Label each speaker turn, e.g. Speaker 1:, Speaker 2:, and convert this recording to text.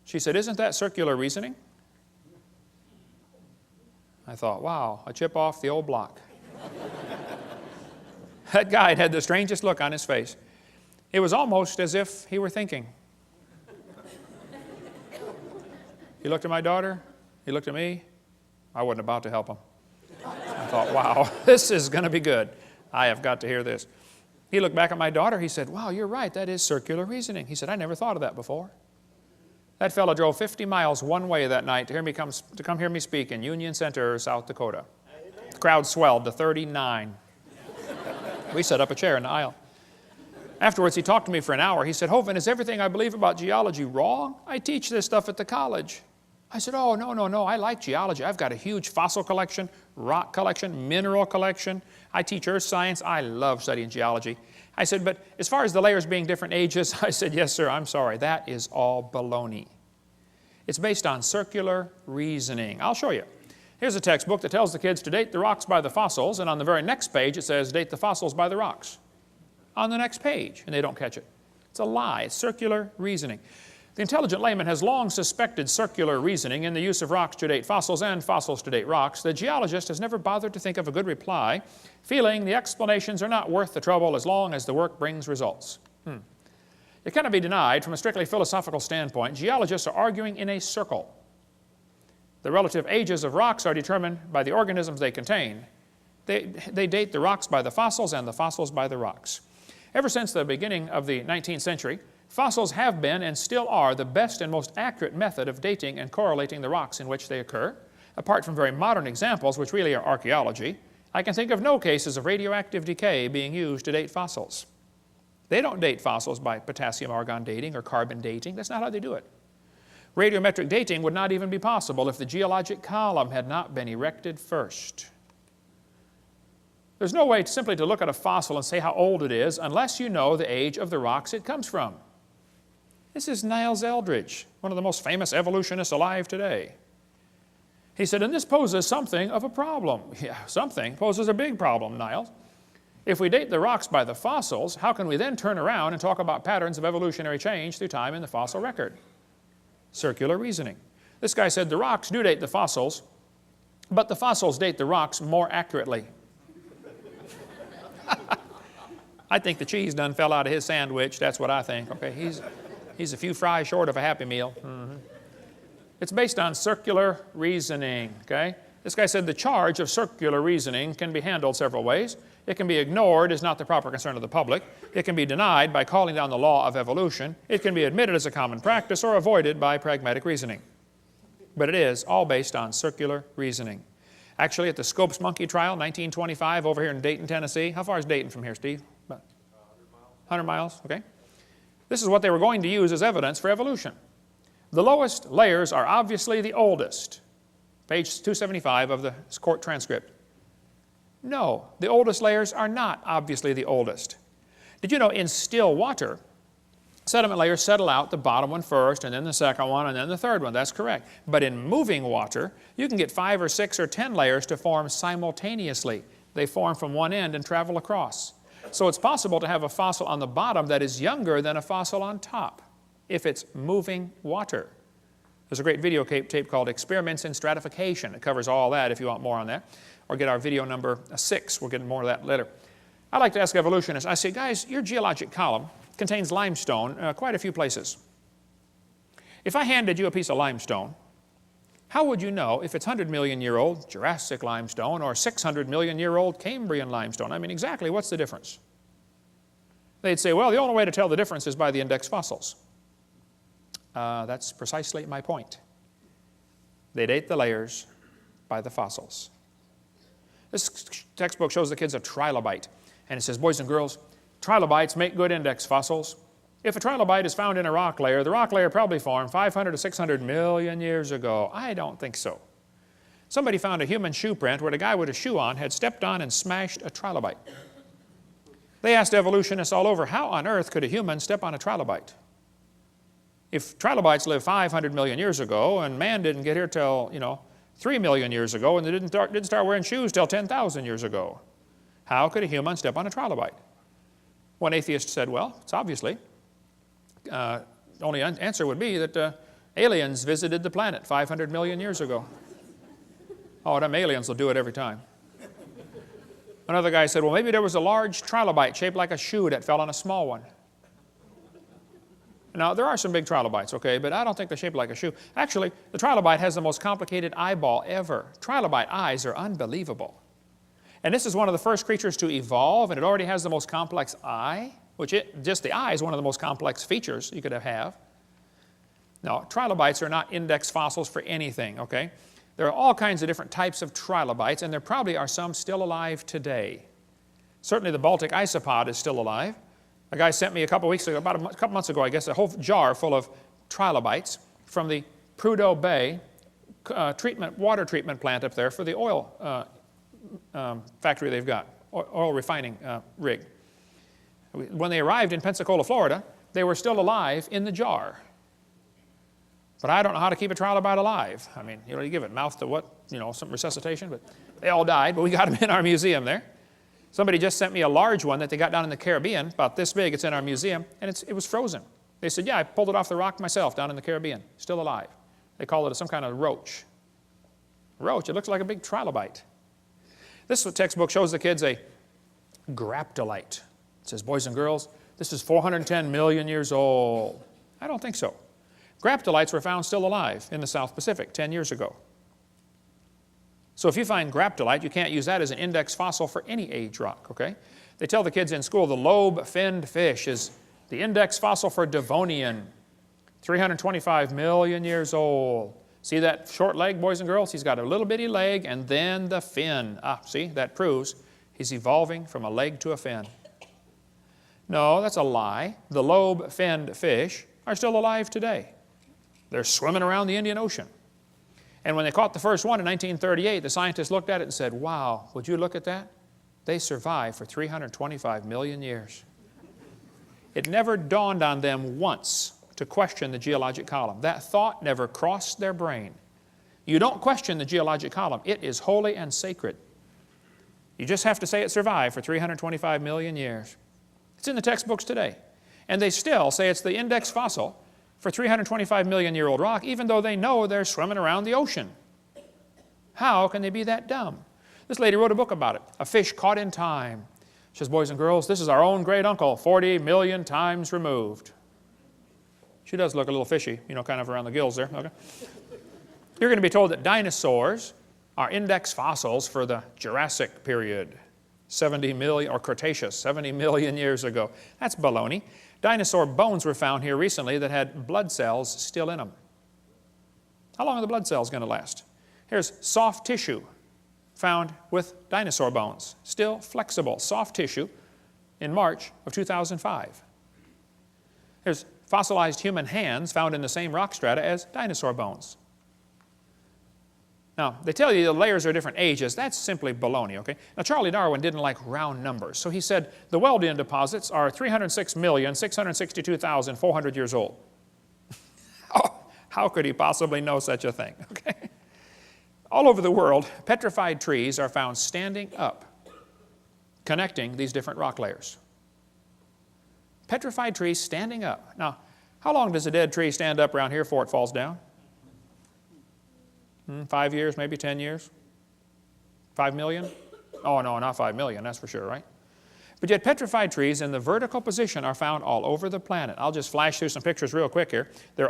Speaker 1: She said, "Isn't that circular reasoning?" I thought, wow, a chip off the old block. That guy had the strangest look on his face. It was almost as if he were thinking. He looked at my daughter. He looked at me. I wasn't about to help him. I thought, wow, this is going to be good. I have got to hear this. He looked back at my daughter. He said, "Wow, you're right. That is circular reasoning." He said, "I never thought of that before." That fellow drove 50 miles one way that night to come hear me speak in Union Center, South Dakota. The crowd swelled to 39. We set up a chair in the aisle. Afterwards, he talked to me for an hour. He said, "Hovind, is everything I believe about geology wrong? I teach this stuff at the college." I said, "Oh, no, I like geology. I've got a huge fossil collection, rock collection, mineral collection. I teach earth science. I love studying geology." I said, "But as far as the layers being different ages," I said, "Yes, sir, I'm sorry. That is all baloney. It's based on circular reasoning." I'll show you. Here's a textbook that tells the kids to date the rocks by the fossils, and on the very next page it says, "Date the fossils by the rocks." On the next page, and they don't catch it. It's a lie. It's circular reasoning. The intelligent layman has long suspected circular reasoning in the use of rocks to date fossils and fossils to date rocks. The geologist has never bothered to think of a good reply, feeling the explanations are not worth the trouble as long as the work brings results. It cannot be denied from a strictly philosophical standpoint, geologists are arguing in a circle. The relative ages of rocks are determined by the organisms they contain. They date the rocks by the fossils and the fossils by the rocks. Ever since the beginning of the 19th century, fossils have been and still are the best and most accurate method of dating and correlating the rocks in which they occur. Apart from very modern examples, which really are archaeology, I can think of no cases of radioactive decay being used to date fossils. They don't date fossils by potassium-argon dating or carbon dating. That's not how they do it. Radiometric dating would not even be possible if the geologic column had not been erected first. There's no way simply to look at a fossil and say how old it is unless you know the age of the rocks it comes from. This is Niles Eldredge, one of the most famous evolutionists alive today. He said, "And this poses something of a problem." Yeah, something poses a big problem, Niles. If we date the rocks by the fossils, how can we then turn around and talk about patterns of evolutionary change through time in the fossil record? Circular reasoning. This guy said the rocks do date the fossils, but the fossils date the rocks more accurately. I think the cheese done fell out of his sandwich. That's what I think. Okay, he's a few fries short of a Happy Meal. It's based on circular reasoning. Okay, this guy said the charge of circular reasoning can be handled several ways. It can be ignored as not the proper concern of the public. It can be denied by calling down the law of evolution. It can be admitted as a common practice or avoided by pragmatic reasoning. But it is all based on circular reasoning. Actually, at the Scopes monkey trial, 1925, over here in Dayton, Tennessee. How far is Dayton from here, Steve? About 100 miles, okay. This is what they were going to use as evidence for evolution. The lowest layers are obviously the oldest. Page 275 of the court transcript. No, the oldest layers are not obviously the oldest. Did you know in still water, sediment layers settle out, the bottom one first, and then the second one, and then the third one? That's correct. But in moving water, you can get 5 or 6 or 10 layers to form simultaneously. They form from one end and travel across. So it's possible to have a fossil on the bottom that is younger than a fossil on top if it's moving water. There's a great video tape called Experiments in Stratification. It covers all that if you want more on that. Or get our video number 6. We'll get more of that later. I like to ask evolutionists, I say, guys, your geologic column contains limestone quite a few places. If I handed you a piece of limestone, how would you know if it's 100-million-year-old Jurassic limestone or 600-million-year-old Cambrian limestone? I mean, exactly what's the difference? They'd say, well, the only way to tell the difference is by the index fossils. That's precisely my point. They date the layers by the fossils. This textbook shows the kids a trilobite, and it says, boys and girls, trilobites make good index fossils. If a trilobite is found in a rock layer, the rock layer probably formed 500 to 600 million years ago. I don't think so. Somebody found a human shoe print where the guy with a shoe on had stepped on and smashed a trilobite. They asked evolutionists all over, how on earth could a human step on a trilobite? If trilobites lived 500 million years ago and man didn't get here till, 3 million years ago, and they didn't start wearing shoes till 10,000 years ago, how could a human step on a trilobite? One atheist said, well, it's obviously. The only answer would be that aliens visited the planet 500 million years ago. Oh, them aliens will do it every time. Another guy said, well, maybe there was a large trilobite shaped like a shoe that fell on a small one. Now, there are some big trilobites, okay, but I don't think they're shaped like a shoe. Actually, the trilobite has the most complicated eyeball ever. Trilobite eyes are unbelievable. And this is one of the first creatures to evolve, and it already has the most complex eye, which just the eye is one of the most complex features you could have. Now, trilobites are not index fossils for anything, okay? There are all kinds of different types of trilobites, and there probably are some still alive today. Certainly the Baltic isopod is still alive. A guy sent me a couple weeks ago, about a couple months ago, I guess, a whole jar full of trilobites from the Prudhoe Bay water treatment plant up there for the oil factory they've got, oil refining rig. When they arrived in Pensacola, Florida, they were still alive in the jar. But I don't know how to keep a trilobite alive. I mean, you give it mouth to what, some resuscitation, but they all died, but we got them in our museum there. Somebody just sent me a large one that they got down in the Caribbean, about this big. It's in our museum, and it was frozen. They said, yeah, I pulled it off the rock myself down in the Caribbean, still alive. They call it some kind of roach. Roach, it looks like a big trilobite. This textbook shows the kids a graptolite. It says, boys and girls, this is 410 million years old. I don't think so. Graptolites were found still alive in the South Pacific 10 years ago. So if you find graptolite, you can't use that as an index fossil for any age rock, okay? They tell the kids in school the lobe-finned fish is the index fossil for Devonian, 325 million years old. See that short leg, boys and girls? He's got a little bitty leg and then the fin. See, that proves he's evolving from a leg to a fin. No, that's a lie. The lobe-finned fish are still alive today. They're swimming around the Indian Ocean. And when they caught the first one in 1938, the scientists looked at it and said, wow, would you look at that? They survived for 325 million years. It never dawned on them once to question the geologic column. That thought never crossed their brain. You don't question the geologic column. It is holy and sacred. You just have to say it survived for 325 million years. It's in the textbooks today. And they still say it's the index fossil for 325 million year old rock, even though they know they're swimming around the ocean. How can they be that dumb? This lady wrote a book about it, A Fish Caught in Time. She says, boys and girls, this is our own great uncle, 40 million times removed. She does look a little fishy, kind of around the gills there. Okay. You're going to be told that dinosaurs are index fossils for the Jurassic period, 70 million, or Cretaceous, 70 million years ago. That's baloney. Dinosaur bones were found here recently that had blood cells still in them. How long are the blood cells going to last? Here's soft tissue found with dinosaur bones, still flexible, soft tissue in March of 2005. Here's fossilized human hands found in the same rock strata as dinosaur bones. Now, they tell you the layers are different ages. That's simply baloney, okay? Now, Charlie Darwin didn't like round numbers, so he said the Wealdian deposits are 306,662,400 years old. How could he possibly know such a thing, okay? All over the world, petrified trees are found standing up, connecting these different rock layers. Petrified trees standing up. Now, how long does a dead tree stand up around here before it falls down? 5 years, maybe 10 years? 5 million? Oh, no, not 5 million, that's for sure, right? But yet petrified trees in the vertical position are found all over the planet. I'll just flash through some pictures real quick here. They're